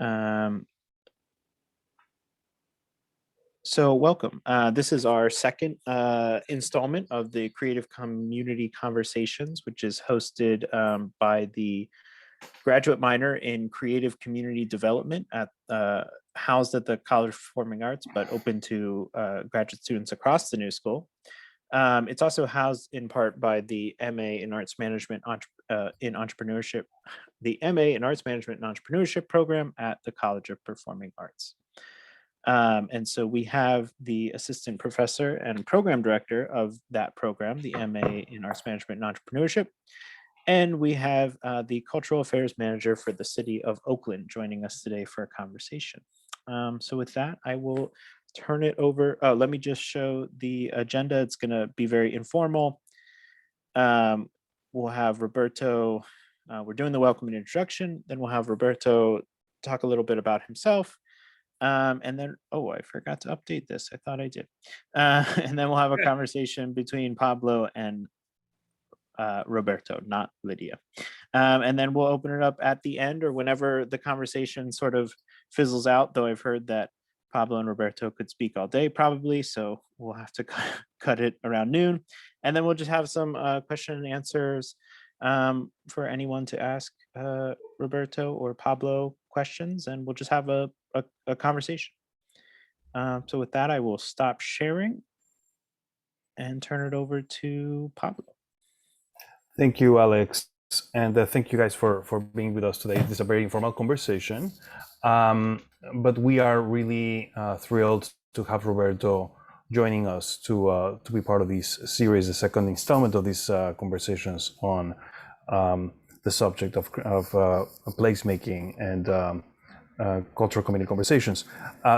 Um, so welcome. This is our second installment of the Creative Community Conversations, which is hosted by the graduate minor in Creative Community Development housed at the College of Performing Arts, but open to graduate students across the New School. It's also housed in part by the MA in Arts Management in Entrepreneurship, the MA in Arts Management and Entrepreneurship program at the College of Performing Arts. And so we have the assistant professor and program director of that program, the MA in Arts Management and Entrepreneurship. And we have the cultural affairs manager for the City of Oakland joining us today for a conversation. So with that, I will turn it over. Let me just show the agenda. It's going to be very informal. We'll have Roberto, we're doing the welcome and introduction. Then we'll have Roberto talk a little bit about himself. And then, oh, I forgot to update this. I thought I did. And then we'll have a conversation between Pablo and Roberto, not Lydia. And then we'll open it up at the end or whenever the conversation sort of fizzles out, though I've heard that Pablo and Roberto could speak all day probably, so we'll have to cut it around noon. And then we'll just have some question and answers for anyone to ask Roberto or Pablo questions, and we'll just have a conversation. So with that, I will stop sharing and turn it over to Pablo. Thank you, Alex. And thank you guys for being with us today. This is a very informal conversation, but we are really thrilled to have Roberto joining us to be part of this series, the second installment of these conversations on the subject of placemaking and cultural community conversations.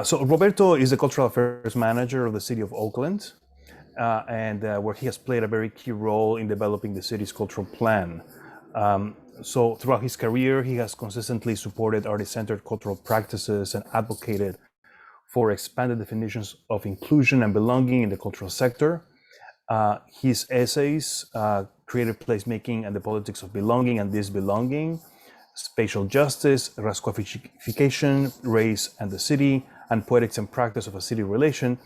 So Roberto is the cultural affairs manager of the City of Oakland, and where he has played a very key role in developing the city's cultural plan. So throughout his career, he has consistently supported artist-centered cultural practices and advocated for expanded definitions of inclusion and belonging in the cultural sector. His essays, Creative Placemaking and the Politics of Belonging and Disbelonging, Spatial Justice, Rasquachification, Race and the City, and Poetics and Practice of a City Relation,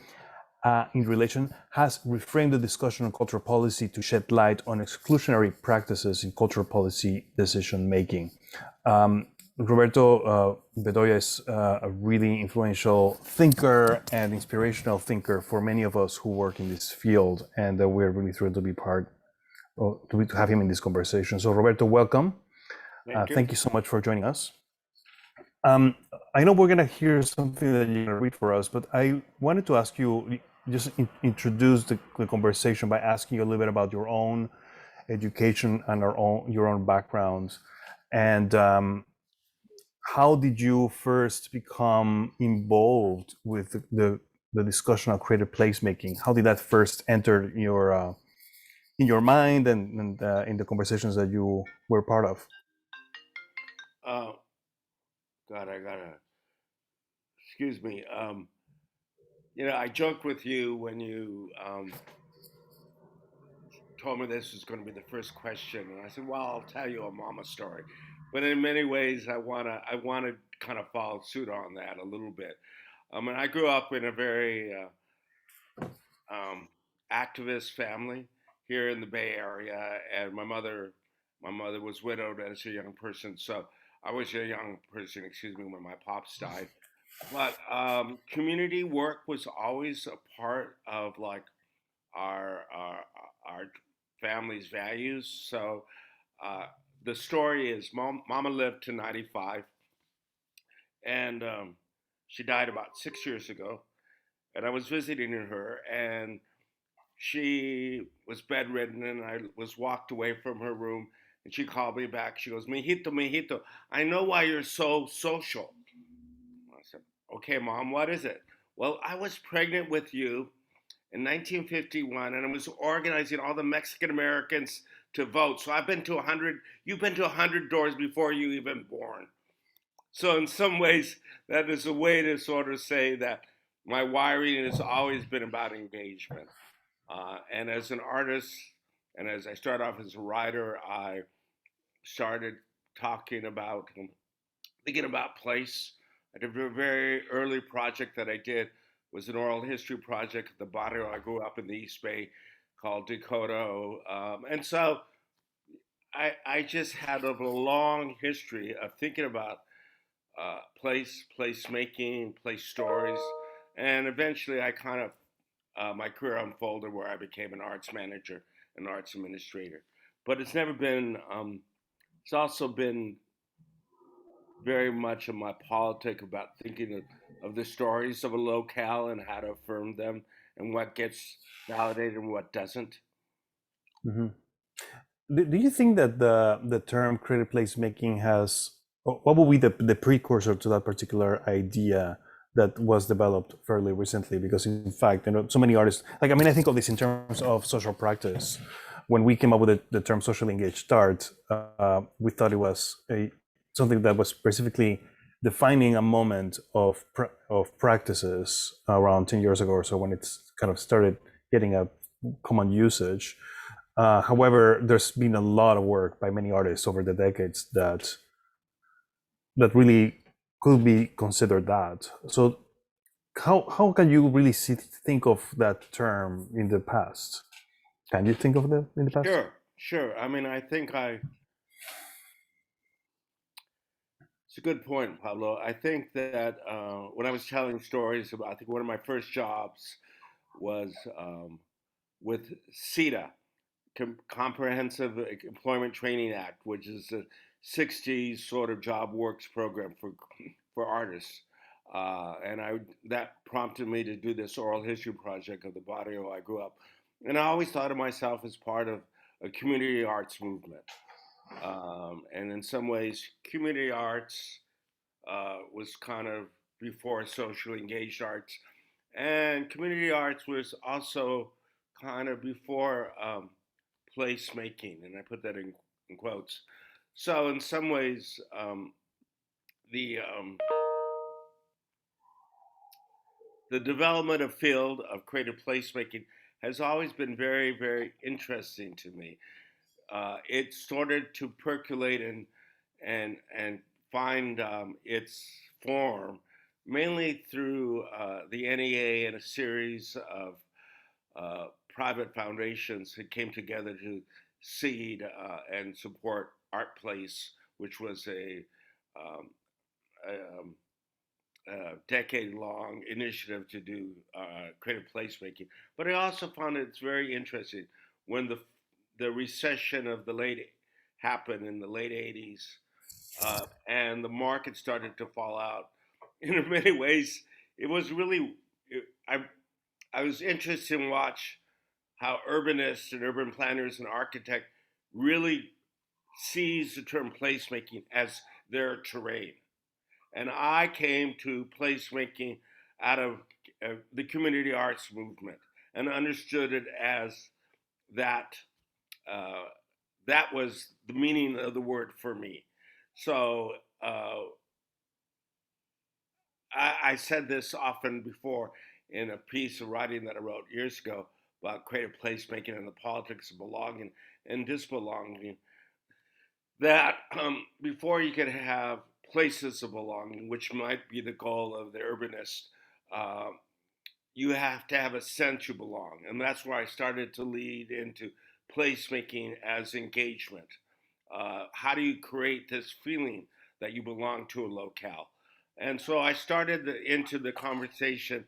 has reframed the discussion on cultural policy to shed light on exclusionary practices in cultural policy decision making. Roberto Bedoya is a really influential thinker and inspirational thinker for many of us who work in this field, and we're really thrilled to be to have him in this conversation. So Roberto, welcome. Thank you so much for joining us. I know we're going to hear something that you're going to read for us, but I wanted to ask you, just introduce the conversation by asking you a little bit about your own education and your own background, and how did you first become involved with the discussion of creative placemaking? How did that first enter in your mind and in the conversations that you were part of? God, excuse me. I joked with you when you told me this was going to be the first question, and I said, "Well, I'll tell you a mama story." But in many ways, I wanna kind of follow suit on that a little bit. I grew up in a very activist family here in the Bay Area, and my mother was widowed as a young person, so I was a young person, when my pops died. But community work was always a part of like our family's values. So the story is, Mama lived to 95, and she died about 6 years ago. And I was visiting her, and she was bedridden, and I was walked away from her room, and she called me back. She goes, "Mijito, I know why you're so social." I said, "Okay, Mom, what is it?" "Well, I was pregnant with you in 1951, and I was organizing all the Mexican Americans to vote. So you've been to 100 doors before you even born." So in some ways, that is a way to sort of say that my wiring has always been about engagement. And as an artist, and as I started off as a writer, I started thinking about place, I did a very early project that I did was an oral history project at the barrio I grew up in the East Bay called Dakota. And so I just had a long history of thinking about place making, place stories, and eventually I kind of my career unfolded where I became an arts manager, an arts administrator. But it's never been. It's also been very much of my politic about thinking of the stories of a locale and how to affirm them and what gets validated and what doesn't. Mm-hmm. Do you think that the term creative placemaking has, what would be the precursor to that particular idea that was developed fairly recently? Because in fact, so many artists, like, I mean, I think of this in terms of social practice. When we came up with the term socially engaged art, we thought it was something that was specifically defining a moment of practices around 10 years ago or so, when it's kind of started getting a common usage. However, there's been a lot of work by many artists over the decades that really could be considered that. So how can you really think of that term in the past? Can you think of it in the past? Sure. I mean, I think it's a good point, Pablo. I think that when I was telling stories about, I think one of my first jobs was with CETA, Comprehensive Employment Training Act, which is a 60s sort of job works program for artists. And that prompted me to do this oral history project of the barrio I grew up. And I always thought of myself as part of a community arts movement. And in some ways, community arts was kind of before socially engaged arts. And community arts was also kind of before placemaking, and I put that in quotes. So, in some ways, the um, the development of field of creative placemaking has always been very, very interesting to me. It started to percolate and find its form mainly through the NEA and a series of private foundations that came together to seed and support Art Place, which was um, a, a decade-long initiative to do creative placemaking. But I also found it's very interesting when the recession of the late happened in the late '80s, and the market started to fall out. In many ways, it was really I I was interested in watch how urbanists and urban planners and architects really sees the term placemaking as their terrain. And I came to placemaking out of the community arts movement and understood it as that. Uh, that was the meaning of the word for me. So I said this often before in a piece of writing that I wrote years ago about creative placemaking and the politics of belonging and disbelonging. That before you could have places of belonging, which might be the goal of the urbanist, uh, you have to have a sense you belong. And that's where I started to lead into placemaking as engagement. How do you create this feeling that you belong to a locale? And so I started into the conversation,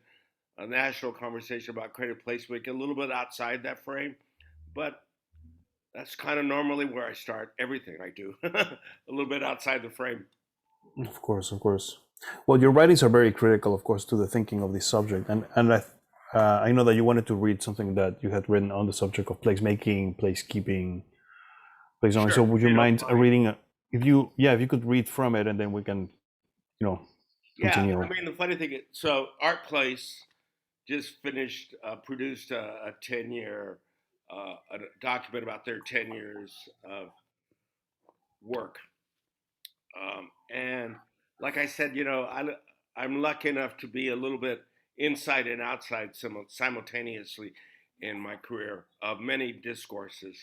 a national conversation about creative placemaking, a little bit outside that frame, but that's kind of normally where I start everything I do, a little bit outside the frame. Of course, of course. Well, your writings are very critical, of course, to the thinking of this subject, and I know that you wanted to read something that you had written on the subject of placemaking, placekeeping, place owning. So, Sure, would if you you don't mind mind. reading? If you could read from it, and then we can, you know, Yeah, continue. I mean, the funny thing is, so Art Place just finished, produced a 10-year, a document about their 10 years of work. And like I said, I'm lucky enough to be a little bit inside and outside simultaneously in my career of many discourses.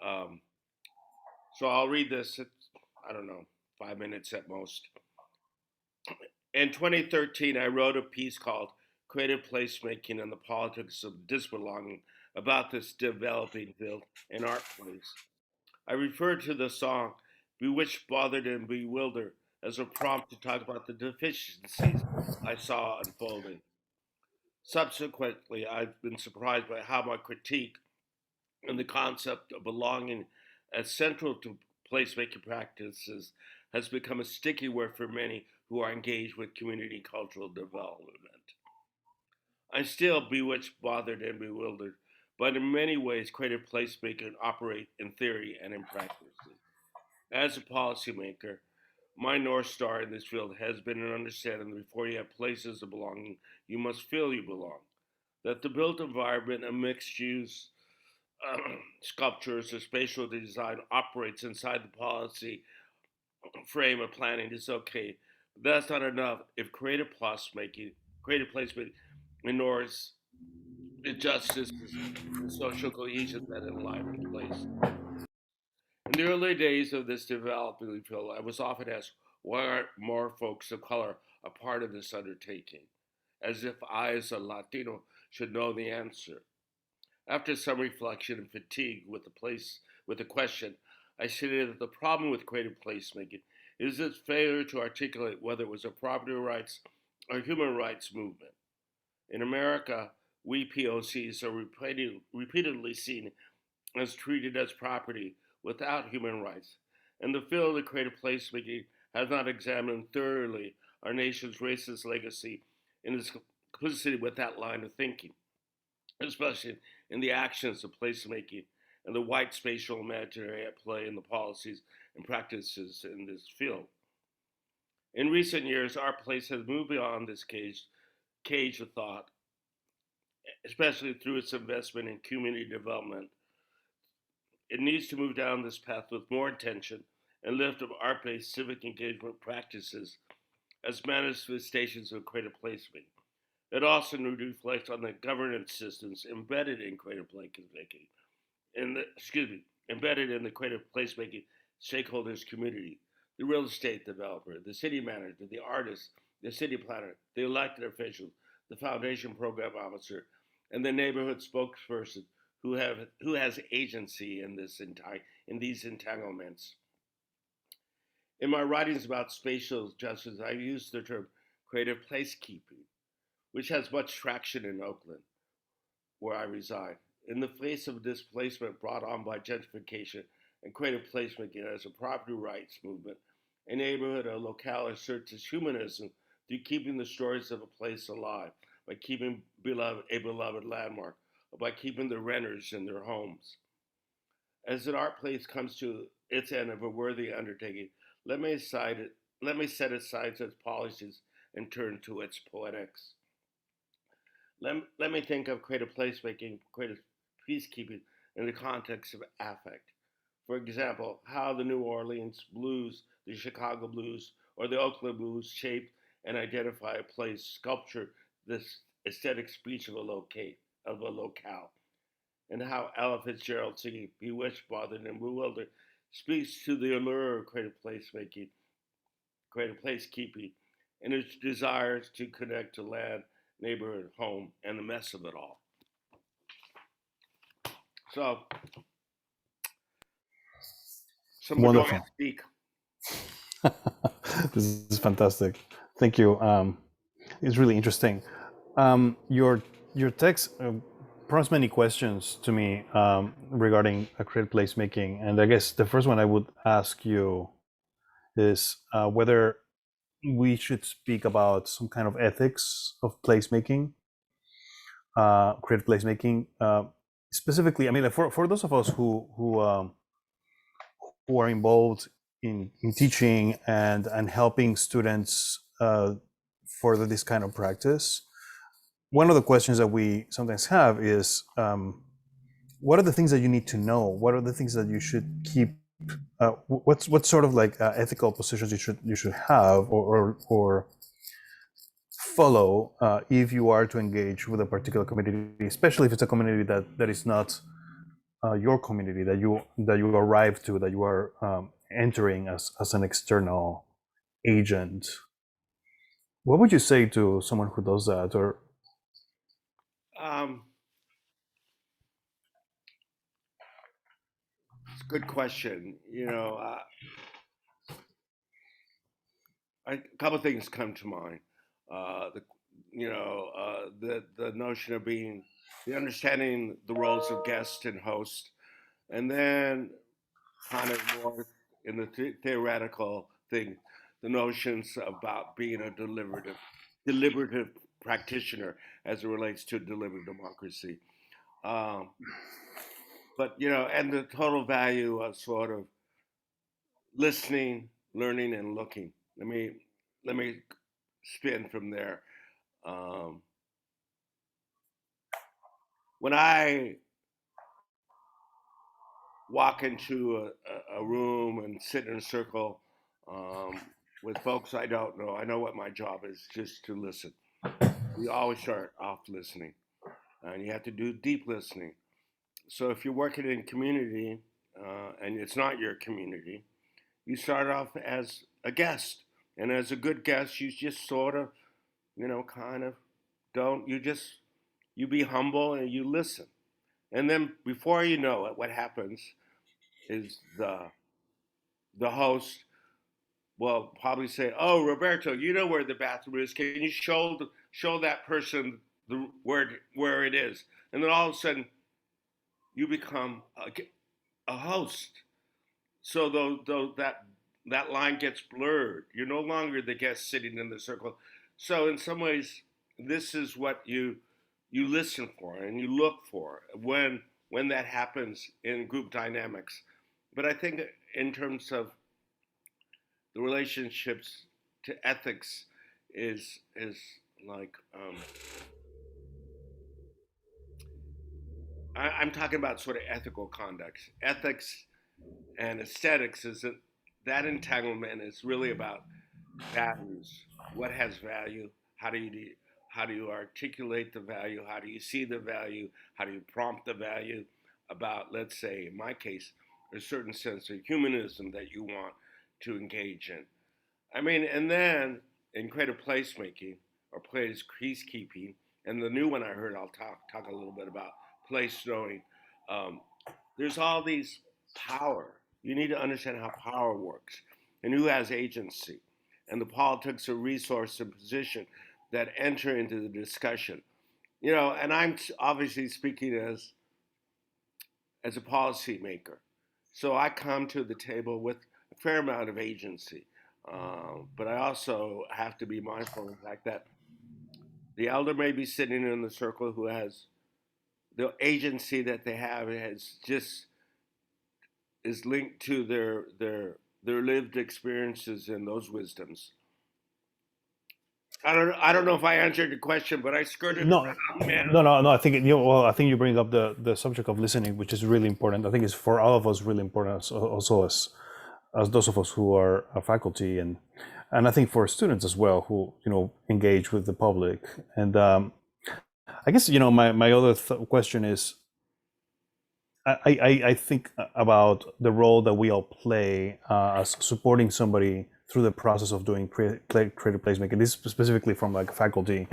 Um, so I'll read this. It's, I don't know, 5 minutes at most. In 2013, I wrote a piece called Creative Placemaking and the Politics of Disbelonging about this developing field in art plays. I referred to the song Bewitched, Bothered, and Bewildered as a prompt to talk about the deficiencies I saw unfolding. Subsequently, I've been surprised by how my critique and the concept of belonging as central to placemaking practices has become a sticky word for many who are engaged with community cultural development. I'm still bewitched, bothered, and bewildered, but in many ways, creative placemaking operate in theory and in practice. As a policymaker, my North Star in this field has been an understanding that before you have places of belonging, you must feel you belong. That the built environment of mixed use sculptures or spatial design operates inside the policy frame of planning is okay. But that's not enough if creative placement ignores the justices and social cohesion that enliven place. In the early days of this developing field, I was often asked, why aren't more folks of color a part of this undertaking? As if I, as a Latino, should know the answer. After some reflection and fatigue with the question, I stated that the problem with creative placemaking is its failure to articulate whether it was a property rights or human rights movement. In America, we POCs are repeatedly seen as treated as property without human rights, and the field of creative placemaking has not examined thoroughly our nation's racist legacy in its complicity with that line of thinking, especially in the actions of placemaking and the white spatial imaginary at play in the policies and practices in this field. In recent years, our place has moved beyond this cage of thought, especially through its investment in community development. It needs to move down this path with more attention and lift of art-based civic engagement practices as manifestations of creative placemaking. It also needs to reflect on the governance systems embedded in creative placemaking, embedded in the creative placemaking stakeholders community, the real estate developer, the city manager, the artist, the city planner, the elected officials, the foundation program officer, and the neighborhood spokesperson who has agency in these entanglements. In my writings about spatial justice, I use the term creative placekeeping, which has much traction in Oakland, where I reside. In the face of displacement brought on by gentrification and creative placemaking as a property rights movement, a neighborhood or locale asserts its humanism through keeping the stories of a place alive, by keeping a beloved landmark, or by keeping the renters in their homes. As an art place comes to its end of a worthy undertaking, let me set aside its policies and turn to its poetics. Let me think of creative placemaking, creative peacekeeping in the context of affect. For example, how the New Orleans blues, the Chicago blues, or the Oakland blues shape and identify a place, sculpture this aesthetic speech of a locale, and how Ella Fitzgerald singing Bewitched, Bothered, and Bewildered speaks to the allure of creative placemaking, creative placekeeping, and its desires to connect to land, neighborhood, home, and the mess of it all. So, some Wonderful. Bedoya speak. This is fantastic. Thank you. It's really interesting. Your text prompts many questions to me regarding creative placemaking, and I guess the first one I would ask you is whether we should speak about some kind of ethics of placemaking, creative placemaking. Specifically, I mean, for those of us who are involved in teaching and helping students further this kind of practice, one of the questions that we sometimes have is, what are the things that you need to know? What are the things that you should keep? What sort of like ethical positions you should have or follow if you are to engage with a particular community, especially if it's a community that is not your community, that you arrive to, that you are entering as an external agent. What would you say to someone who does that? Or It's a good question. A couple of things come to mind. The the notion of being the understanding the roles of guest and host, and then kind of more in the theoretical thing, the notions about being a deliberative practitioner as it relates to deliberative democracy. Um, and the total value of sort of listening, learning, and looking. Let me spin from there. Um, when I walk into a room and sit in a circle with folks I don't know, I know what my job is, just to listen. You always start off listening, and you have to do deep listening. So if you're working in community and it's not your community, you start off as a guest, and as a good guest, you just sort of, kind of don't you be humble and you listen, and then before you know it, what happens is the host will probably say, "Oh, Roberto, you know where the bathroom is. Can you show that person where it is?" And then all of a sudden, you become a host. So though that line gets blurred, you're no longer the guest sitting in the circle. So in some ways, this is what you listen for and you look for when that happens in group dynamics. But I think in terms of the relationships to ethics is like I'm talking about sort of ethical conduct. Ethics and aesthetics is that entanglement is really about values. What has value? How do you articulate the value? How do you see the value? How do you prompt the value about, let's say, in my case, a certain sense of humanism that you want to engage in? I mean, and then in creative placemaking or place peacekeeping, and the new one I heard, I'll talk a little bit about place knowing. Um, there's all these power. You need to understand how power works and who has agency, and the politics of resource and position that enter into the discussion. And I'm obviously speaking as a policymaker, so I come to the table with a fair amount of agency. But I also have to be mindful of the fact that the elder may be sitting in the circle who has the agency that they have has just is linked to their lived experiences and those wisdoms. I don't know if I answered the question, but I skirted no, around, man. no. I think I think you bring up the subject of listening, which is really important. I think it's for all of us really important, also as those of us who are a faculty, and I think for students as well who engage with the public. And I guess my other question is, I think about the role that we all play as supporting somebody through the process of doing creative placemaking. This is specifically from like faculty,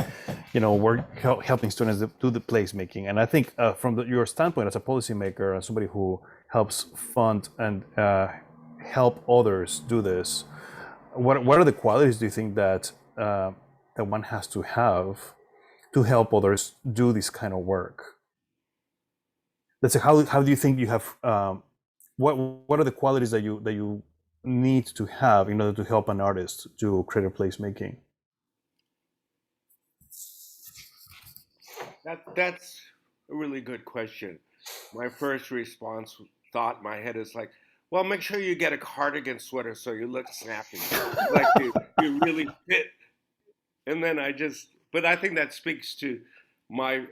we're helping students do the placemaking. And I think from your standpoint as a policymaker and somebody who helps fund and help others do this, what are the qualities do you think that that one has to have to help others do this kind of work? Let's say, how do you think you have what are the qualities that you need to have in order to help an artist do creative placemaking? That's a really good question. My first response thought in my head is like, well, make sure you get a cardigan sweater so you look snappy, like you really fit. And then but I think that speaks to my,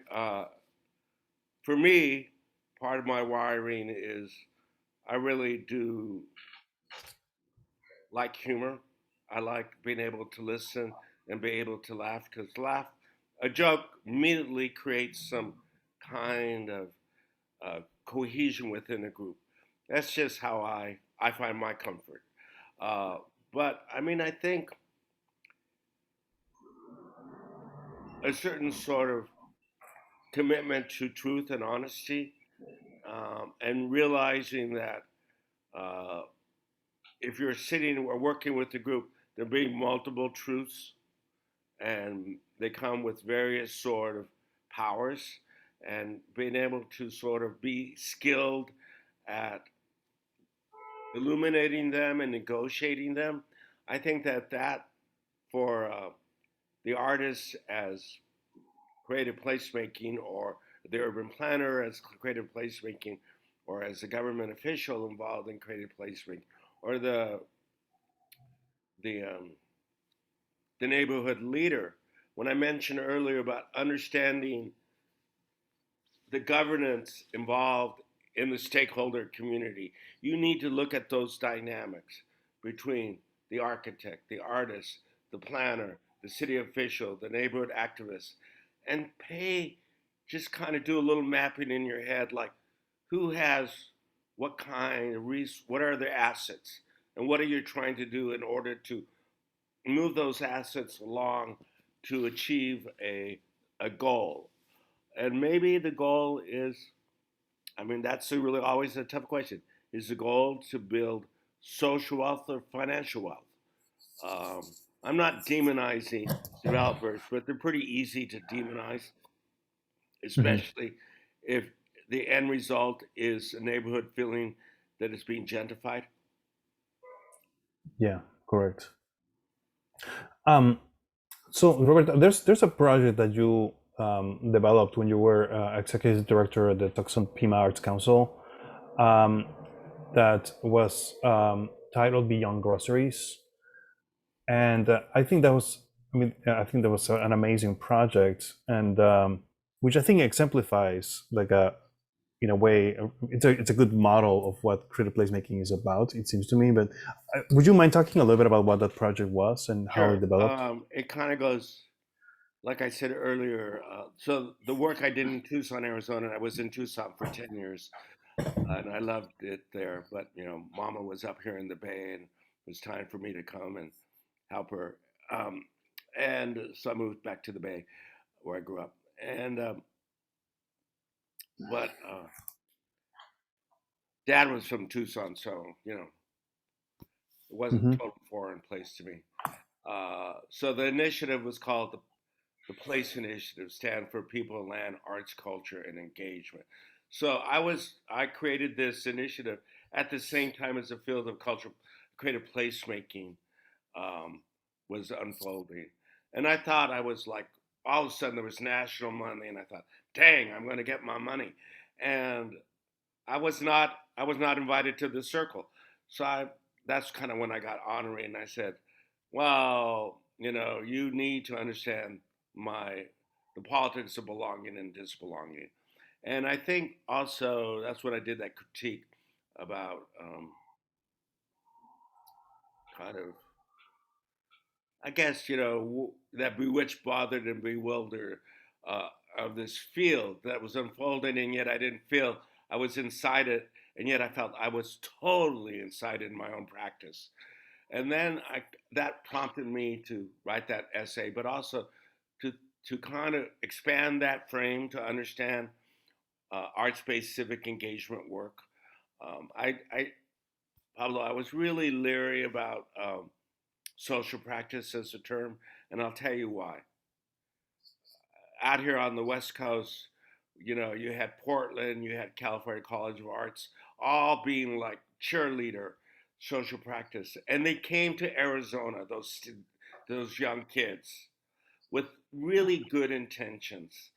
for me, part of my wiring is I really do like humor. I like being able to listen and be able to laugh because a joke immediately creates some kind of cohesion within a group. That's just how I find my comfort. But I mean, I think a certain sort of commitment to truth and honesty, and realizing that uh, if you're sitting or working with a group, there will be multiple truths, and they come with various sort of powers, and being able to sort of be skilled at illuminating them and negotiating them. I think that for the artists as creative placemaking, or the urban planner as creative placemaking, or as a government official involved in creative placemaking, or the um, the neighborhood leader. When I mentioned earlier about understanding the governance involved in the stakeholder community, you need to look at those dynamics between the architect, the artist, the planner, the city official, the neighborhood activist, and just kind of do a little mapping in your head, like who has what kind of what are their assets, and what are you trying to do in order to move those assets along to achieve a goal. And maybe the goal is, I mean, that's really always a tough question. Is the goal to build social wealth or financial wealth? I'm not demonizing developers, but they're pretty easy to demonize, Mhm. especially if the end result is a neighborhood feeling that it's being gentrified. Yeah, correct. So Robert, there's a project that you developed when you were executive director at the Tucson Pima Arts Council, um, that was titled Beyond Groceries, and I think that was, I think that was an amazing project, and which I think exemplifies, like, a in a way, it's a good model of what creative placemaking is about, it seems to me. But would you mind talking a little bit about what that project was and how it Sure. developed? It kind of goes, like I said earlier. So the work I did in Tucson, Arizona, I was in Tucson for 10 years, and I loved it there. But, Mama was up here in the Bay, and it was time for me to come and help her. Um, and so I moved back to the Bay where I grew up. And, but Dad was from Tucson, so, it wasn't a Hmm. total foreign place to me. So the initiative was called the Place Initiative, stand for People, Land, Arts, Culture, and Engagement. So I created this initiative at the same time as the field of culture, creative placemaking um, was unfolding, and I thought I was like, all of a sudden there was national money, and I thought, dang, I'm going to get my money, and I was not invited to the circle. So that's kind of when I got honorary, and I said, well, you need to understand my the politics of belonging and disbelonging. And I think also that's when I did that critique about kind of, I guess, that bewitched, bothered, and bewildered uh, of this field that was unfolding, and yet I didn't feel I was inside it, and yet I felt I was totally inside in my own practice. And then that prompted me to write that essay, but also to to kind of expand that frame to understand arts-based civic engagement work. I Pablo, I was really leery about social practice as a term, and I'll tell you why. Out here on the West Coast, you had Portland, you had California College of Arts, all being like cheerleader social practice, and they came to Arizona, those young kids, with really good intentions,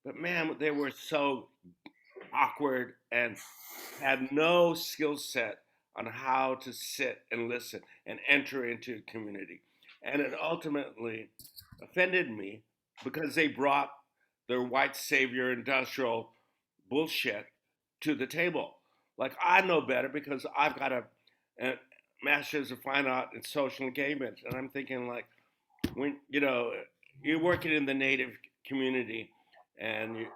but man, they were so awkward and had no skill set on how to sit and listen and enter into a community. And it ultimately offended me because they brought their white savior industrial bullshit to the table. Like, I know better because I've got a master's of fine art in social engagement. And I'm thinking, like, when, you're working in the native community, and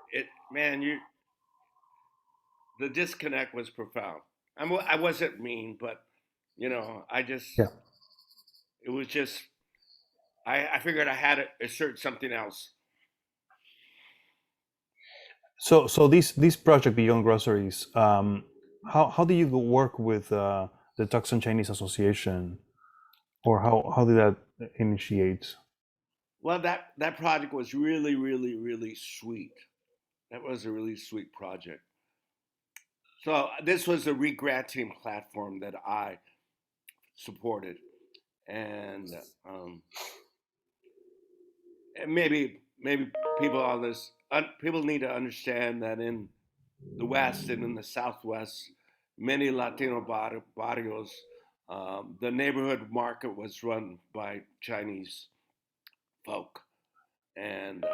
the disconnect was profound. I wasn't mean, but I just, Yeah. it was just, I figured I had to assert something else. So this project Beyond Groceries, how do you work with the Tucson Chinese Association, or how did that initiate? Well, that project was really, really, really sweet. That was a really sweet project. So this was a regranting platform that I supported, and and maybe people on this people need to understand that in the West and in the Southwest, many Latino barrios, the neighborhood market was run by Chinese folk, and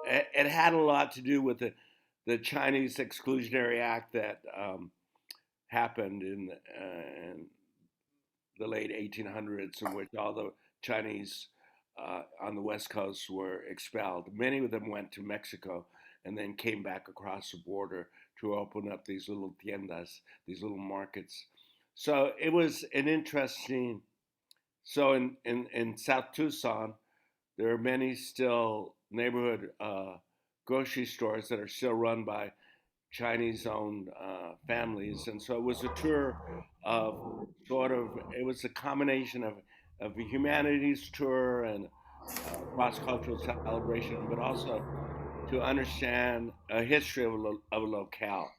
it had a lot to do with the Chinese Exclusionary Act that happened in the late 1800s, in which all the Chinese on the West Coast were expelled. Many of them went to Mexico and then came back across the border to open up these little tiendas, these little markets. So it was an interesting. So in South Tucson, there are many still neighborhood grocery stores that are still run by Chinese owned families. And so it was a tour of it was a combination of a humanities tour and cross cultural celebration, but also to understand a history of a locale.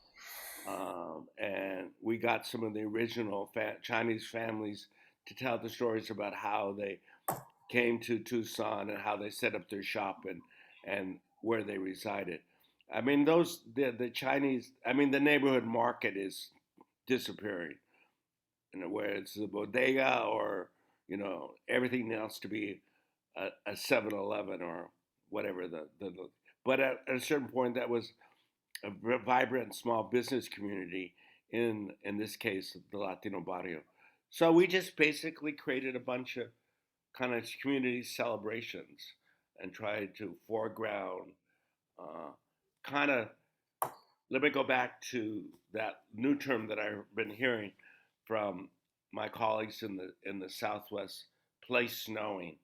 And we got some of the original Chinese families to tell the stories about how they came to Tucson and how they set up their shop and where they resided. I mean, the Chinese. I mean, the neighborhood market is disappearing. You know, where it's the bodega or everything else to be a 7-Eleven or whatever the. But at a certain point, that was a vibrant small business community in this case the Latino barrio. So we just basically created a bunch of kind of community celebrations and tried to foreground uh, kind of. Let me go back to that new term that I've been hearing from my colleagues in the Southwest: place snowing.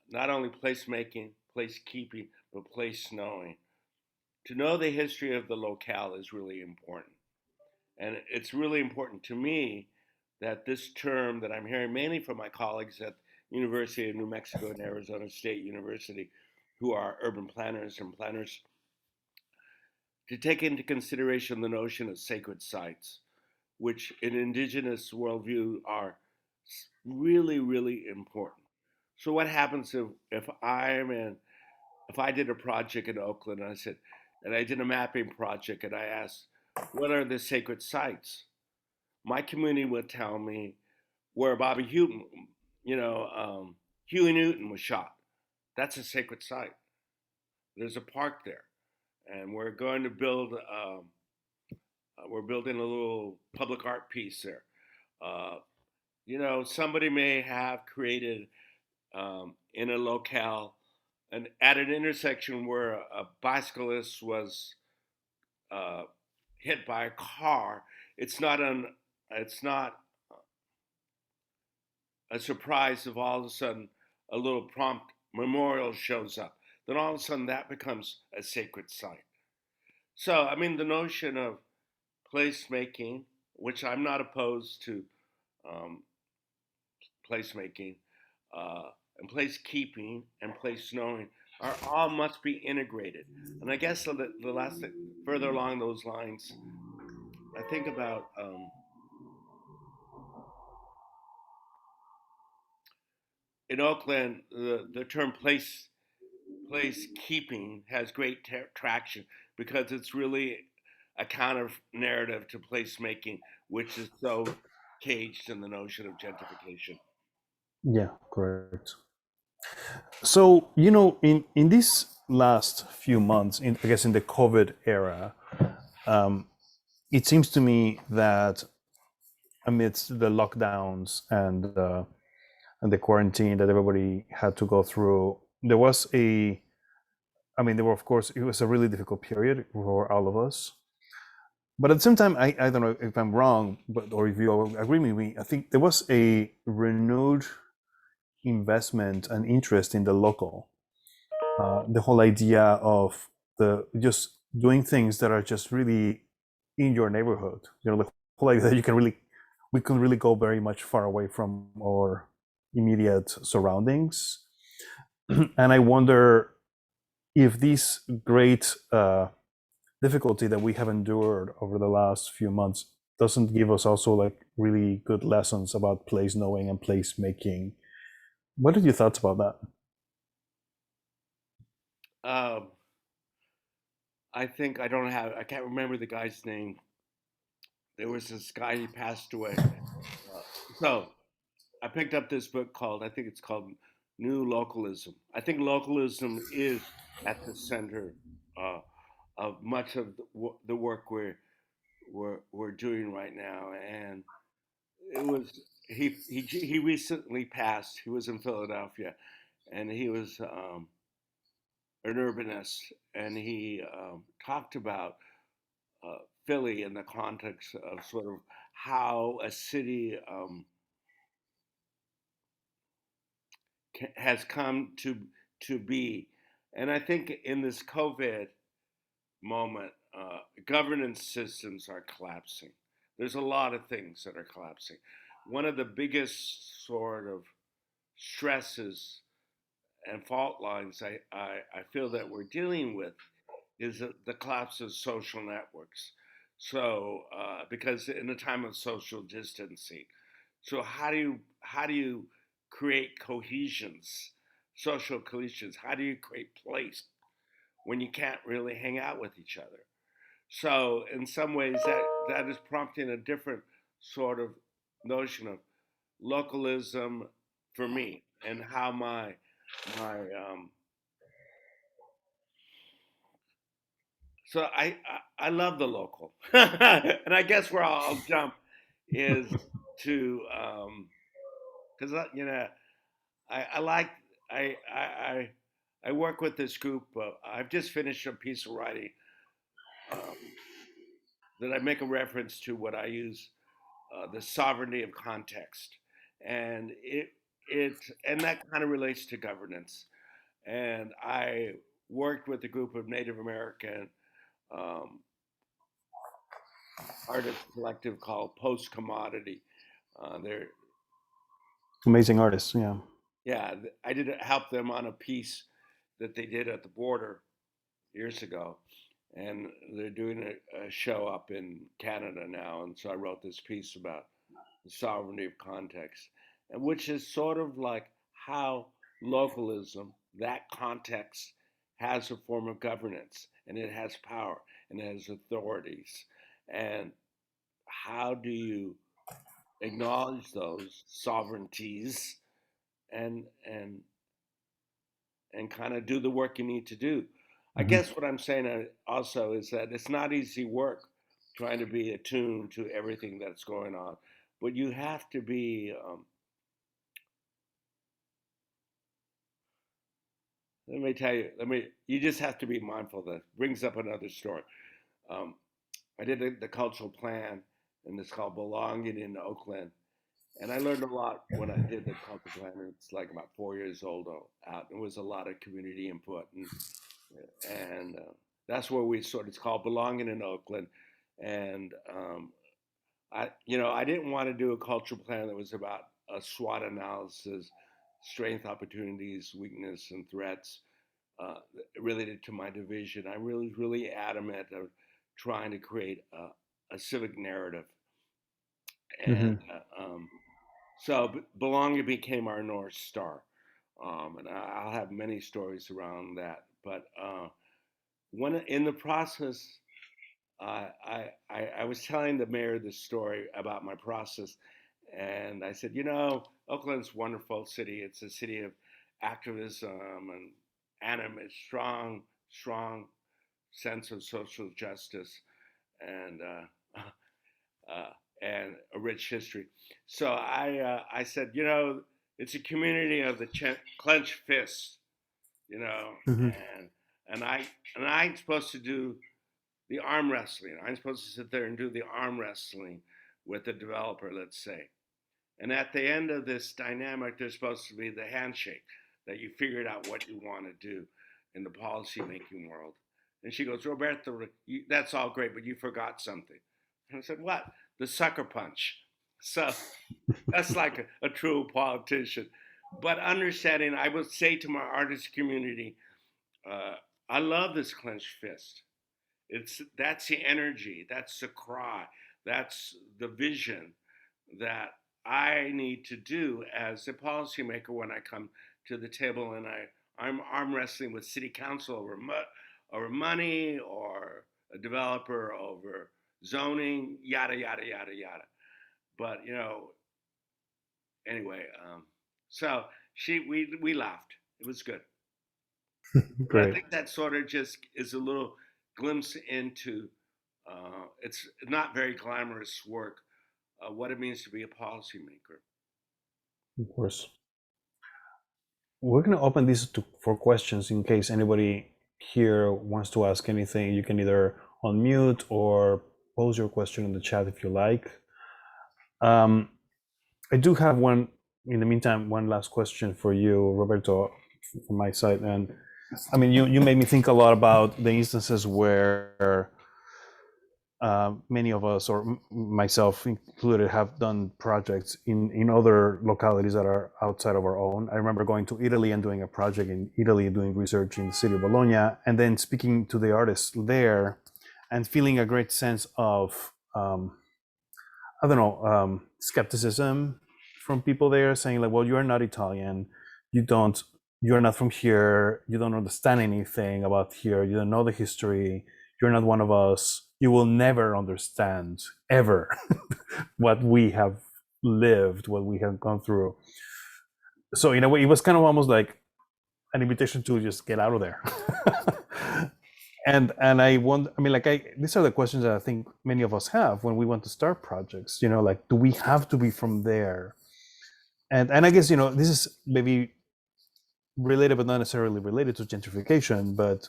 Not only placemaking, place keeping, but place snowing. To know the history of the locale is really important. And it's really important to me that this term that I'm hearing mainly from my colleagues at University of New Mexico and Arizona State University, who are urban planners and planners, to take into consideration the notion of sacred sites, which in indigenous worldview are really, really important. So what happens if I did a project in Oakland and I did a mapping project and I asked, what are the sacred sites? My community would tell me where Bobby Houghton, Huey Newton was shot. That's a sacred site. There's a park there, and we're building a little public art piece there. Uh, somebody may have created in a locale and at an intersection where a bicyclist was uh, hit by a car. It's not an it's not a surprise if all of a sudden a little prompt memorial shows up. Then all of a sudden that becomes a sacred site. So, I mean, the notion of placemaking, which I'm not opposed to um, placemaking, and placekeeping and place knowing are all must be integrated. And I guess the last thing, further along those lines, I think about in Oakland, the term place keeping has great traction because it's really a counter narrative to placemaking, which is so caged in the notion of gentrification. Yeah, correct. So, in these last few months, I guess in the COVID era, um, it seems to me that amidst the lockdowns and the quarantine that everybody had to go through, there were, of course, it was a really difficult period for all of us. But at the same time, I don't know if I'm wrong, or if you agree with me, I think there was a renewed investment and interest in the local. The whole idea of the just doing things that are just really in your neighborhood. You know, the whole idea that we can really go very much far away from our immediate surroundings. And I wonder if this great difficulty that we have endured over the last few months doesn't give us also like really good lessons about place knowing and place making. What are your thoughts about that? I think I can't remember the guy's name. There was this guy, he passed away. So I picked up this book I think it's called New Localism. I think localism is at the center uh, of much of the work we're doing right now. And it was he recently passed. He was in Philadelphia, and he was an urbanist, and he talked about Philly in the context of sort of how a city has come to be. And I think in this COVID moment, governance systems are collapsing. There's a lot of things that are collapsing. One of the biggest sort of stresses and fault lines I feel that we're dealing with is the collapse of social networks. So because in a time of social distancing, so how do you create cohesions, social cohesions? How do you create place when you can't really hang out with each other? So in some ways that is prompting a different sort of notion of localism for me, and how my so I love the local. And I guess where I'll jump is to because I like I work with this group. I've just finished a piece of writing um, that I make a reference to what I use, the sovereignty of context, and it and that kind of relates to governance. And I worked with a group of Native American um, artist collective called Post Commodity. They're Amazing artists, yeah. Yeah, I did help them on a piece that they did at the border years ago, and they're doing a show up in Canada now. And so I wrote this piece about the sovereignty of context, and which is sort of like how localism, that context, has a form of governance, and it has power, and it has authorities, and how do you acknowledge those sovereignties and and and kind of do the work you need to do. I Mm-hmm. guess what I'm saying also is that it's not easy work trying to be attuned to everything that's going on, but you have to be. Let me tell you. You just have to be mindful. That brings up another story. Um, I did the cultural plan, and it's called Belonging in Oakland. And I learned a lot when I did the cultural plan. It's like about 4 years old out. There was a lot of community input, and that's where we sort of, it's called Belonging in Oakland. And I didn't want to do a cultural plan that was about a SWOT analysis, strength, opportunities, weakness, and threats uh, related to my division. I really adamant of trying to create a civic narrative. Mm-hmm. And so belonging became our North Star. And I'll have many stories around that. But when in the process, I was telling the mayor this story about my process, and I said, Oakland's a wonderful city. It's a city of activism and strong sense of social justice, and uh, and a rich history. So I said, it's a community of the clenched fists, you know, Mm-hmm. and and I and I'm supposed to do the arm wrestling. I'm supposed to sit there and do the arm wrestling with the developer, let's say. And at the end of this dynamic, there's supposed to be the handshake that you figured out what you want to do in the policy making world. And she goes, Roberto, that's all great, but you forgot something. And I said, what? The sucker punch. So that's like a true politician. But understanding, I would say to my artist community, uh, I love this clenched fist. That's the energy, that's the cry, that's the vision that I need to do as a policymaker when I come to the table and I'm arm wrestling with city council over money or a developer over zoning, yada yada yada yada. But anyway, so we laughed. It was good. But I Great. think that sort of just is a little glimpse into it's not very glamorous work, what it means to be a policymaker. Of course. We're going to open this for questions in case anybody here wants to ask anything. You can either unmute or pose your question in the chat if you like. I do have one, in the meantime, one last question for you, Roberto, from my side. And I mean, you made me think a lot about the instances where many of us, or myself included, have done projects in other localities that are outside of our own. I remember going to Italy and doing a project in Italy, doing research in the city of Bologna, and then speaking to the artists there and feeling a great sense of, I don't know, skepticism from people there, saying like, well, you are not Italian, you're not from here, you don't understand anything about here, you don't know the history, you're not one of us, you will never understand ever what we have lived, what we have gone through. So in a way, it was kind of almost like an invitation to just get out of there. and I want, I mean, like, these are the questions that I think many of us have when we want to start projects, like, do we have to be from there? And I guess, this is maybe related, but not necessarily related to gentrification, but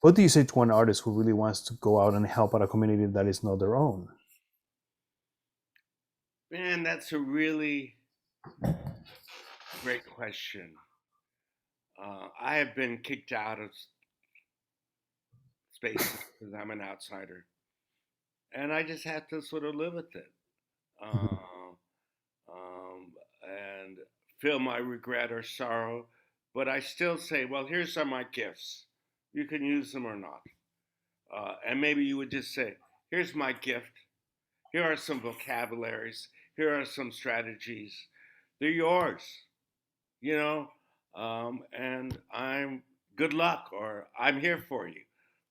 what do you say to an artist who really wants to go out and help out a community that is not their own? Man, that's a really great question. I have been kicked out of spaces because I'm an outsider, and I just have to sort of live with it, and feel my regret or sorrow. But I still say, well, here's some of my gifts. You can use them or not. And maybe you would just say, here's my gift. Here are some vocabularies. Here are some strategies. They're yours, you know, and I'm good luck or I'm here for you.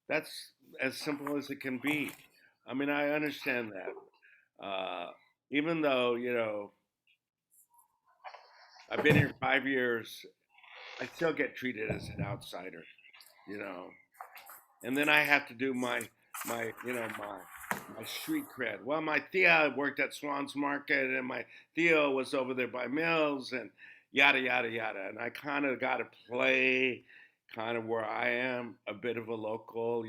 That's as simple as it can be. I mean, I understand that. Even though, I've been here 5 years, I still get treated as an outsider, you know. And then I have to do my street cred. Well, my Thea worked at Swan's Market, and my Theo was over there by Mills, and yada yada yada. And I kind of got to play kind of where I am, a bit of a local.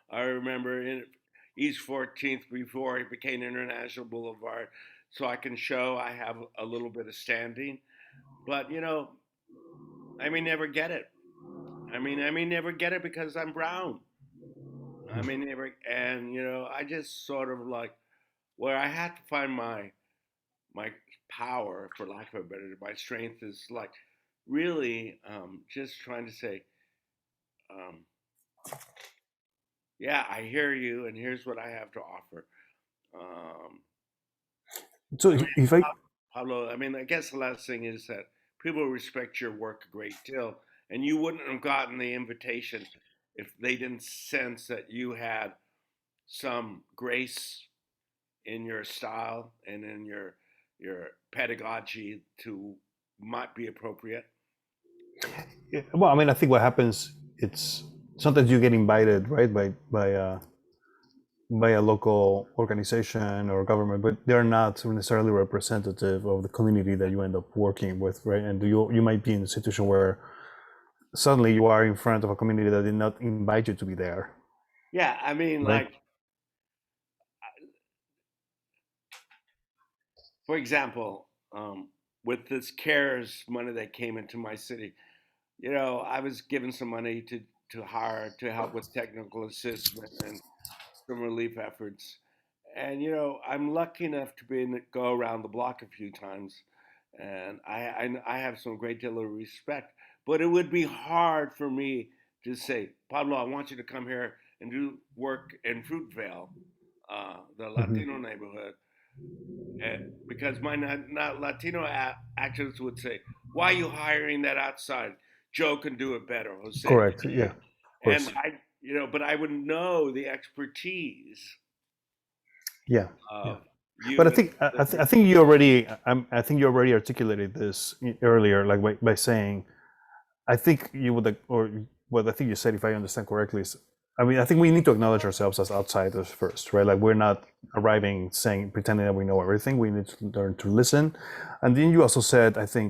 I remember in East 14th before it became International Boulevard, so I can show I have a little bit of standing. But I may never get it. I may never get it because I'm brown. I may never, and I just sort of like where I had to find my power, for lack of a better, my strength is like really just trying to say, um, yeah, I hear you, and here's what I have to offer. Um, So I mean, if I Pablo, I mean, I guess the last thing is that people respect your work a great deal, and you wouldn't have gotten the invitation if they didn't sense that you had some grace in your style and in your pedagogy to might be appropriate. well, I mean, I think what happens, it's sometimes you get invited, right, by a local organization or government, but they're not necessarily representative of the community that you end up working with, right? And you might be in a situation where suddenly you are in front of a community that did not invite you to be there. Yeah, I mean, right? like, for example, with this CARES money that came into my city, I was given some money to to hire to help with technical assistance and some relief efforts. And I'm lucky enough to go around the block a few times, and I have some great deal of respect. But it would be hard for me to say, Pablo, I want you to come here and do work in Fruitvale, the Mhm. Latino neighborhood, because my not Latino actors would say, "Why are you hiring that outside? Joe can do it better, Jose." Correct. Yeah, of And course. but I would know the expertise Yeah, yeah. of But you. I think you already I think you already articulated this earlier, like by saying I think you would or what I think you said, if I understand correctly, is I mean I think we need to acknowledge ourselves as outsiders first, right? Like we're not arriving saying pretending that we know everything. We need to learn to listen, and then you also said I think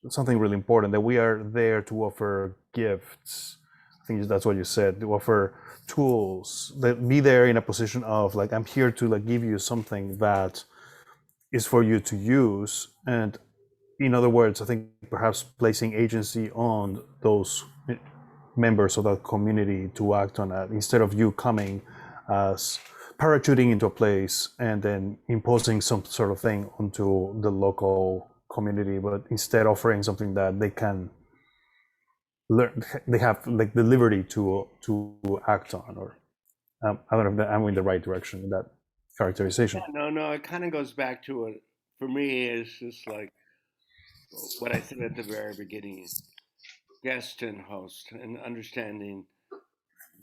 something really important, that we are there to offer gifts. I think that's what you said, to offer tools, that be there in a position of like I'm here to like give you something that is for you to use. And in other words, I think perhaps placing agency on those members of that community to act on that, instead of you coming as parachuting into a place and then imposing some sort of thing onto the local community, but instead offering something that they can learn, they have like the liberty to act on. Or I don't know if I'm in the right direction in that characterization. No. It kind of goes back to it. For me, it's just like what I said at the very beginning: guest and host, and understanding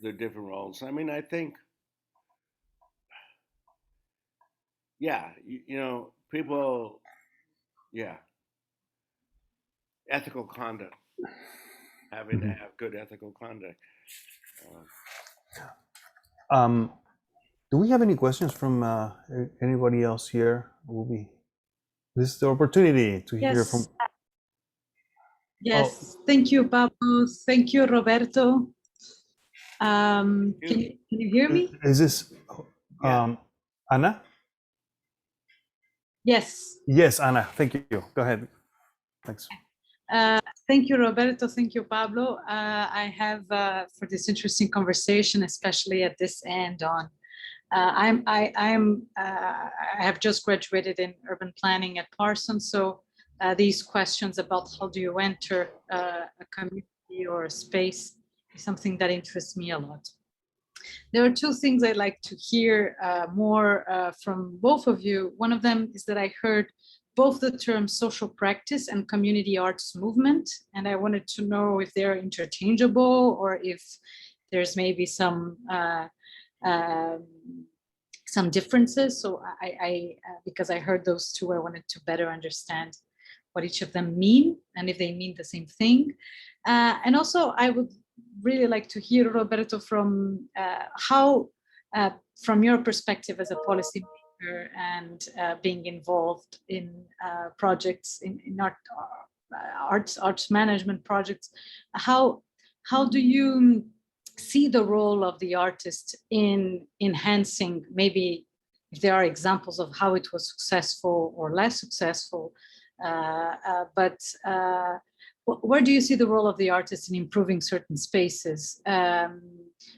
the different roles. I mean, I think, yeah, people, yeah, ethical conduct, having to Mhm. have good ethical conduct. Uh, Um, do we have any questions from anybody else here? This is the opportunity to hear from. Yes, Oh, yes. Thank you, Pablo. Thank you, Roberto. Can you hear me? is this yeah. Anna? Yes. Yes, Anna. Thank you. Go ahead. Thanks. Thank you, Roberto. Thank you, Pablo. I have for this interesting conversation, especially at this end on. I have just graduated in urban planning at Parsons, so these questions about how do you enter a community or a space is something that interests me a lot. There are two things I'd like to hear more from both of you. One of them is that I heard both the terms social practice and community arts movement, and I wanted to know if they're interchangeable or if there's maybe some differences. So because I heard those two, I wanted to better understand what each of them mean and if they mean the same thing. And also, I would really like to hear, Roberto, from how, from your perspective as a policymaker and being involved in projects in arts management projects, how do you see the role of the artist in enhancing, maybe if there are examples of how it was successful or less successful, but where do you see the role of the artist in improving certain spaces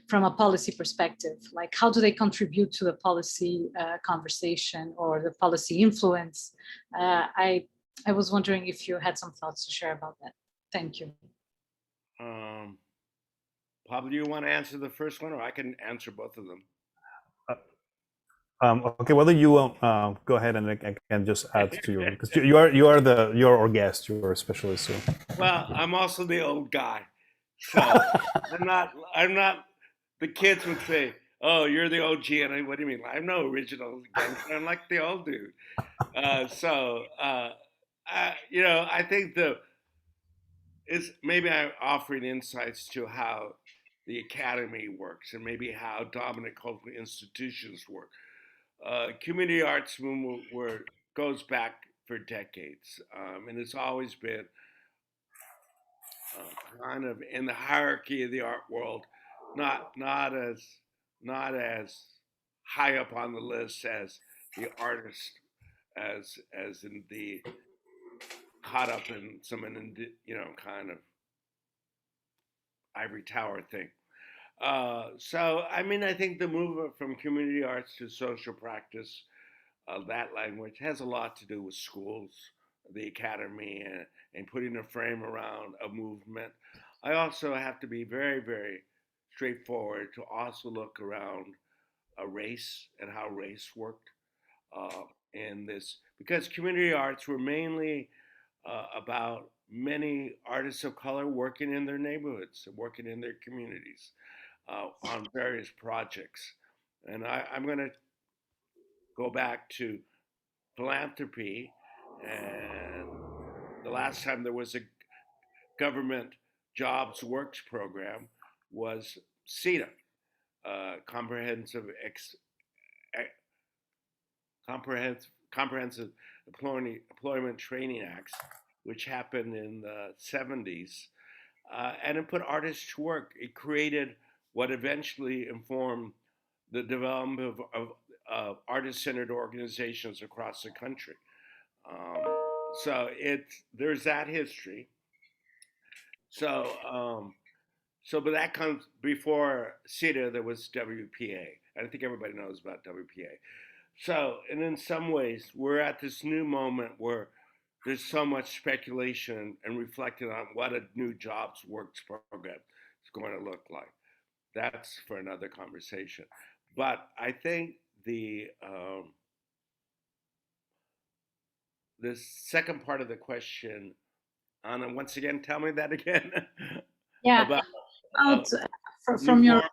from a policy perspective? Like, how do they contribute to the policy conversation or the policy influence? I was wondering if you had some thoughts to share about that. Thank you. Pablo, do you want to answer the first one, or I can answer both of them? Okay, whether you go ahead, and I can just add to you, because you're our guest, you're a specialist. So. Well, I'm also the old guy, so I'm not. The kids would say, "Oh, you're the OG," and what do you mean? I'm no original gangster. I'm like the old dude. I think it's maybe I'm offering insights to how the academy works and maybe how dominant cultural institutions work. Community arts movement goes back for decades, and it's always been kind of in the hierarchy of the art world, not as high up on the list as the artist, as in the caught up in some kind of ivory tower thing. So, I mean, I think the movement from community arts to social practice, that language, has a lot to do with schools, the academy, and putting a frame around a movement. I also have to be very, very straightforward to also look around a race and how race worked in this, because community arts were mainly about many artists of color working in their neighborhoods, working in their communities on various projects. And I'm going to go back to philanthropy. And the last time there was a government jobs works program was CETA, comprehensive comprehensive employment training acts, which happened in the 70s, and it put artists to work. It created what eventually informed the development of artist-centered organizations across the country. Um, so there's that history. So but that comes before CETA. There was WPA. I think everybody knows about WPA. So, and in some ways, we're at this new moment where there's so much speculation and reflecting on what a new jobs works program is going to look like. That's for another conversation. But I think the second part of the question, Anna, once again, tell me that again. Yeah, about from your forms.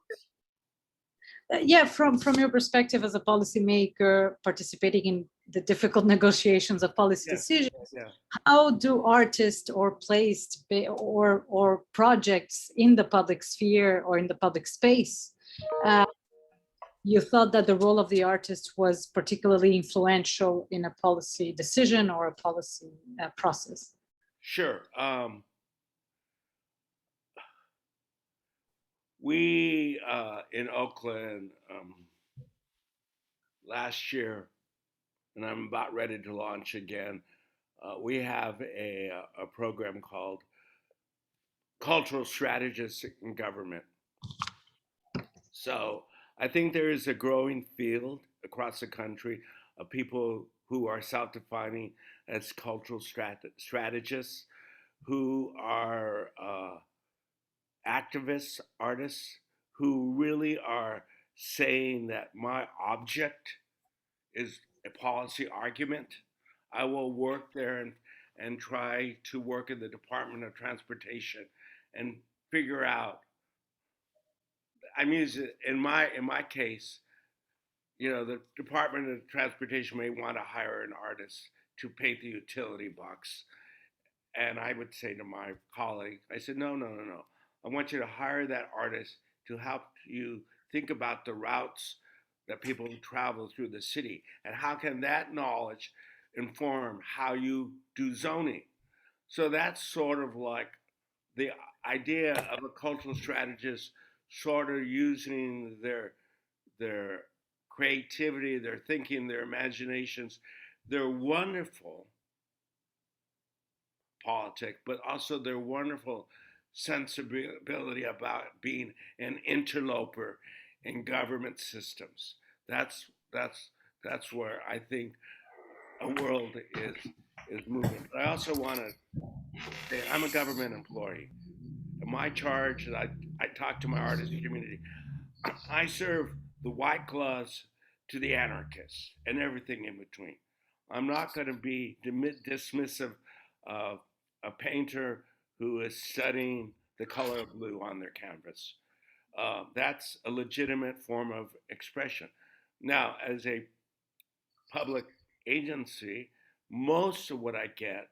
from your perspective as a policymaker participating in the difficult negotiations of policy decisions, how do artists or placed or projects in the public sphere or in the public space, you thought that the role of the artist was particularly influential in a policy decision or a policy process? Sure. We in Oakland last year, and I'm about ready to launch again, we have a program called Cultural Strategists in Government. So I think there is a growing field across the country of people who are self-defining as cultural strategists, who are activists, artists, who really are saying that my object is a policy argument. I will work there and try to work in the Department of Transportation and figure out. I mean, in my case, you know, the Department of Transportation may want to hire an artist to paint the utility box, and I would say to my colleague, I said, no. I want you to hire that artist to help you think about the routes that people travel through the city, and how can that knowledge inform how you do zoning. So that's sort of like the idea of a cultural strategist sort of using their creativity, their thinking, their imaginations, their wonderful politic, but also their wonderful sensibility about being an interloper in government systems. That's where I think a world is moving. But I also want to say I'm a government employee. And my charge, and I talk to my artist community, I serve the white gloves to the anarchists and everything in between. I'm not going to be dismissive of a painter who is studying the color of blue on their canvas. That's a legitimate form of expression. Now, as a public agency, most of what I get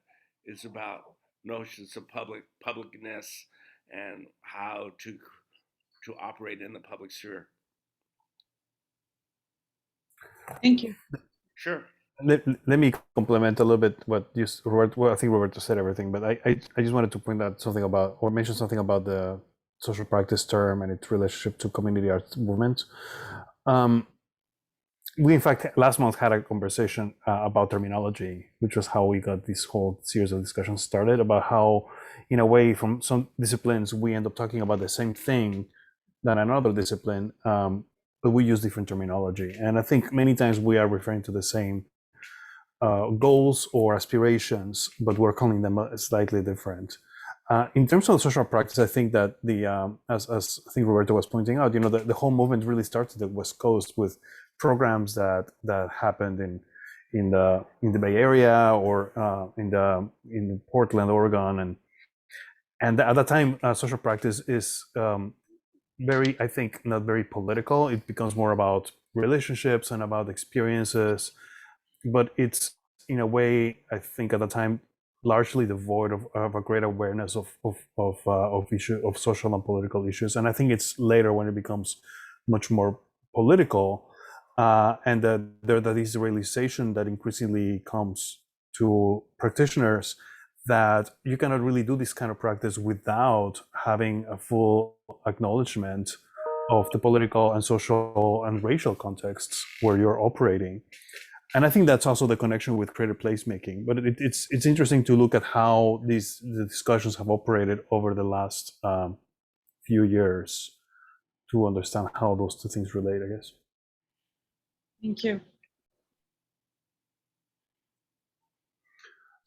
is about notions of publicness and how to operate in the public sphere. Thank you. Sure. Let me complement a little bit what you, Robert. Well, I think Roberto said everything, but I just wanted to point out something about, or mention something about the social practice term and its relationship to community arts movement. we in fact last month had a conversation about terminology, which was how we got this whole series of discussions started, about how, in a way, from some disciplines we end up talking about the same thing than another discipline, but we use different terminology. And I think many times we are referring to the same goals or aspirations, but we're calling them slightly different. In terms of social practice, I think that as I think Roberto was pointing out, the whole movement really started at the West Coast with programs that happened in the Bay Area or in Portland, Oregon, and at that time, social practice is very, I think, not very political. It becomes more about relationships and about experiences, but it's in a way, I think, at the time, largely devoid of a great awareness of social and political issues. And I think it's later when it becomes much more political, and that there is a realization that increasingly comes to practitioners that you cannot really do this kind of practice without having a full acknowledgement of the political and social and racial contexts where you're operating. And I think that's also the connection with creative placemaking. But it's interesting to look at how the discussions have operated over the last few years to understand how those two things relate, I guess. Thank you.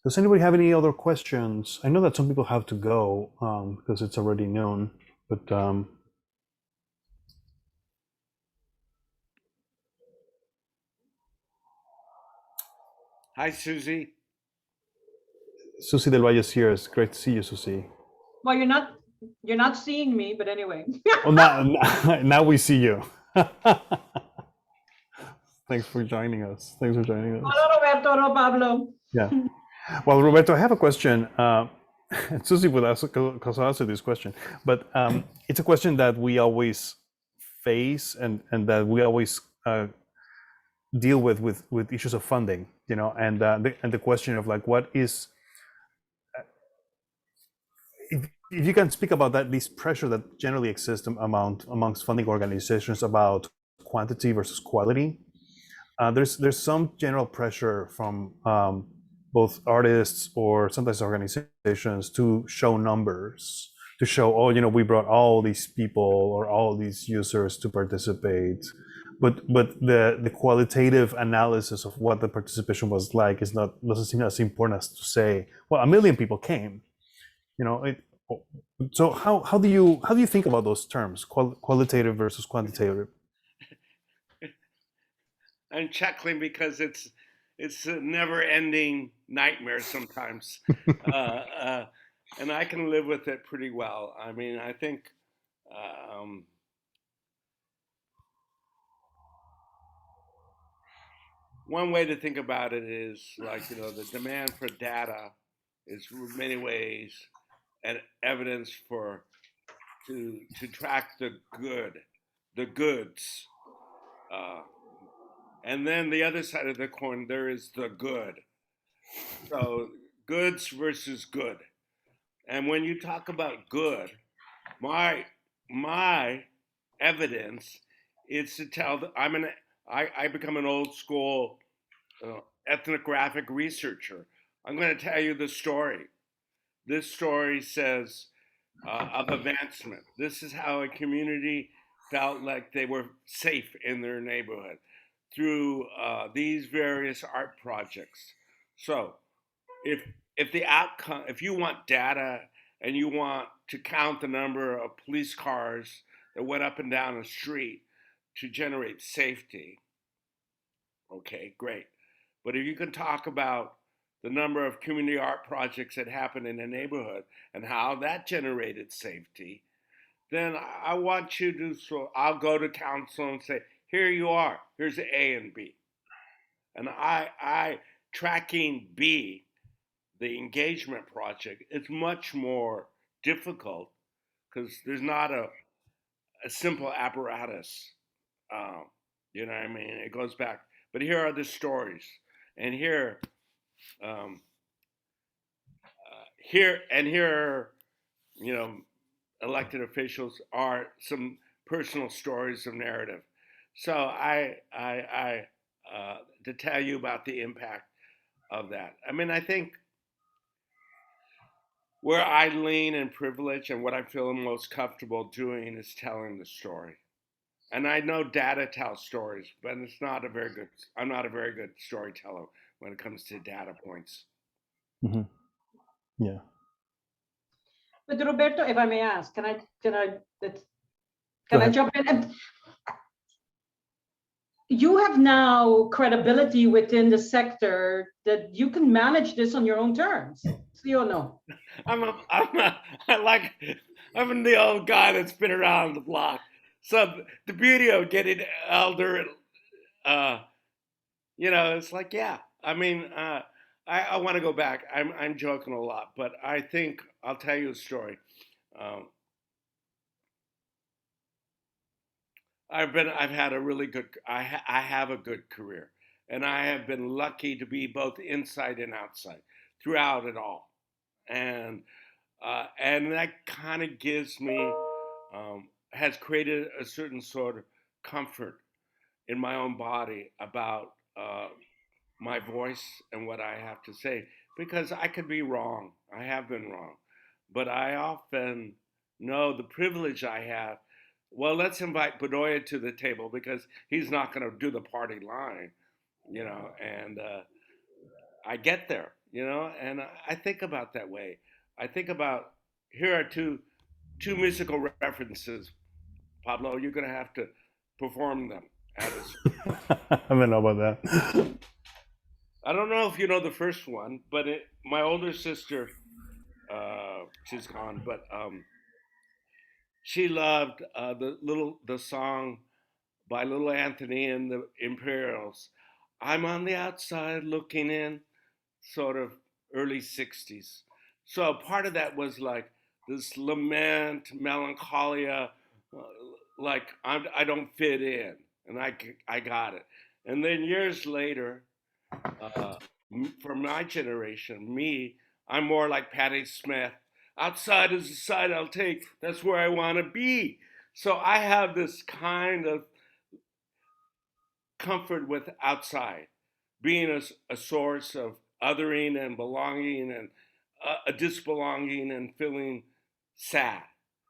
Does anybody have any other questions? I know that some people have to go because it's already noon, but Hi, Susie. Susie Del Valle is here. It's great to see you, Susie. Well, you're not seeing me, but anyway. Well, now we see you. Thanks for joining us. Hello, Roberto. Hello, Pablo. Yeah. Well, Roberto, I have a question. Susie will also answer this question, but it's a question that we always face and that we always deal with issues of funding, and the question of like, what is, if you can speak about that, this pressure that generally exists amongst funding organizations about quantity versus quality. There's some general pressure from both artists or sometimes organizations to show numbers, to show, oh, we brought all these people or all these users to participate, but the qualitative analysis of what the participation was like doesn't seem as important as to say, well, 1 million people came, So how do you think about those terms, qualitative versus quantitative? I'm chuckling because it's a never-ending nightmare sometimes, and I can live with it pretty well. I mean, I think one way to think about it is like, the demand for data is in many ways an evidence to track the goods. And then the other side of the coin, there is the good. So goods versus good. And when you talk about good, my evidence is to tell that I become an old school ethnographic researcher. I'm going to tell you the story. This story says of advancement. This is how a community felt like they were safe in their neighborhood through these various art projects. So if the outcome, if you want data and you want to count the number of police cars that went up and down a street to generate safety, okay, great. But if you can talk about the number of community art projects that happened in a neighborhood and how that generated safety, then I want you to, so I'll go to council and say, here you are, here's A and B. And I tracking B, the engagement project, is much more difficult because there's not a simple apparatus. You know what I mean? It goes back. But here are the stories. And here are, elected officials are some personal stories of narrative. So I to tell you about the impact of that. I mean, I think where I lean in privilege and what I feel most comfortable doing is telling the story. And I know data tells stories, but it's not a very good. I'm not a very good storyteller when it comes to data points. Mm-hmm. Yeah. But Roberto, if I may ask, can I jump in? You have now credibility within the sector that you can manage this on your own terms. See or no? I'm the old guy that's been around the block. So the beauty of getting elder, it's like, yeah. I mean, I want to go back. I'm joking a lot, but I think I'll tell you a story. I've had a really good. I have a good career, and I have been lucky to be both inside and outside throughout it all, and that kind of gives me has created a certain sort of comfort in my own body about my voice and what I have to say, because I could be wrong. I have been wrong, but I often know the privilege I have. Well, let's invite Bedoya to the table because he's not going to do the party line, and I get there, and I think about that way. I think about, here are two musical references. Pablo, you're going to have to perform them at us. I don't know about that. I don't know if you know the first one, but my older sister, she's gone, but she loved the song by Little Anthony and the Imperials. I'm on the outside looking in, sort of early 60s. So part of that was like this lament, melancholia, like I don't fit in, and I got it. And then years later, for my generation, I'm more like Patti Smith. Outside is the side I'll take. That's where I want to be. So I have this kind of comfort with outside, being a source of othering and belonging and a disbelonging and feeling sad.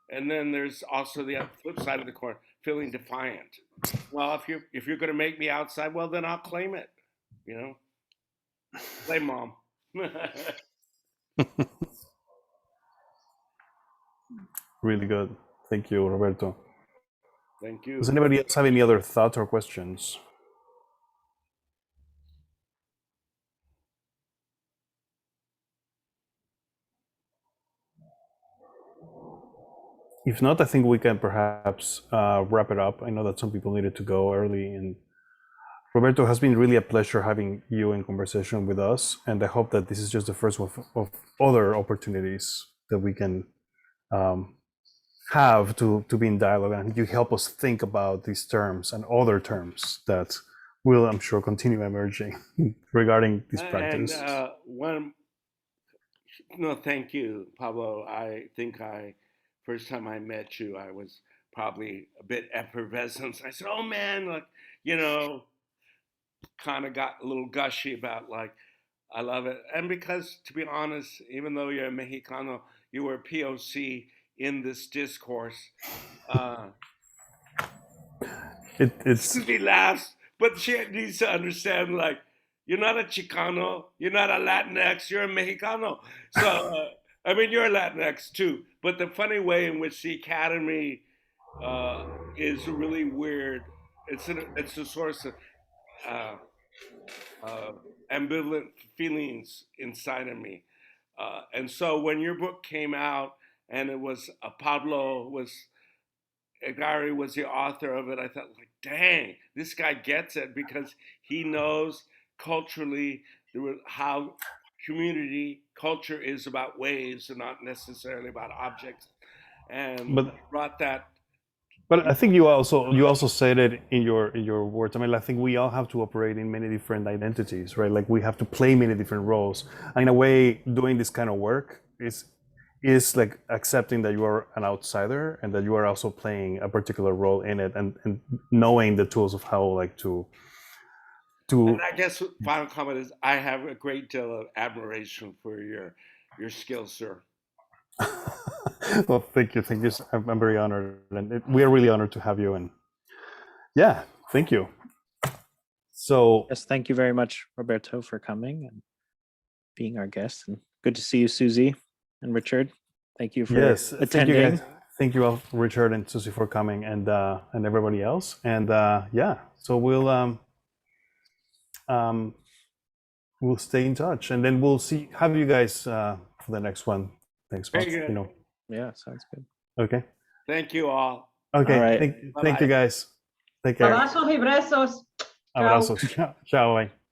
And then there's also the flip side of the coin, feeling defiant. Well, if you're going to make me outside, well, then I'll claim it. Play mom. Really good. Thank you, Roberto. Thank you. Does anybody else have any other thoughts or questions? If not, I think we can perhaps wrap it up. I know that some people needed to go early, and Roberto, has been really a pleasure having you in conversation with us, and I hope that this is just the first of other opportunities that we can have to be in dialogue, and you help us think about these terms and other terms that will, I'm sure, continue emerging regarding this practice. And thank you, Pablo. I think first time I met you, I was probably a bit effervescent. I said, "Oh man, like, kind of got a little gushy about, like, I love it." And because, to be honest, even though you're a Mexicano, you were a POC in this discourse. It's She laughs, but she needs to understand, like, you're not a Chicano, you're not a Latinx, you're a Mexicano. So, I mean, you're a Latinx too. But the funny way in which the Academy is really weird. It's a source of ambivalent feelings inside of me. And so when your book came out and it was Pablo Helguera was the author of it, I thought, like, dang, this guy gets it, because he knows culturally how culture is about waves and not necessarily about objects, and brought that. But I think you also said it in your words. I mean, I think we all have to operate in many different identities, right? Like, we have to play many different roles. And in a way, doing this kind of work is like accepting that you are an outsider and that you are also playing a particular role in it, and knowing the tools of how, like, to And I guess final comment is I have a great deal of admiration for your skills, sir. Well, thank you. I'm very honored, and we are really honored to have you. And yeah, thank you. So yes, thank you very much, Roberto, for coming and being our guest. And good to see you, Susie and Richard. Thank you for attending. Thank you guys. Thank you all, Richard and Susie, for coming, and everybody else. And yeah, so we'll stay in touch, and then we'll have you guys for the next one next month. Very good. Yeah, sounds good. Okay. Thank you all. Okay. All right. Thank you guys. Take care. Abrazos y besos. Ciao. Abrazos. Ciao. Bye.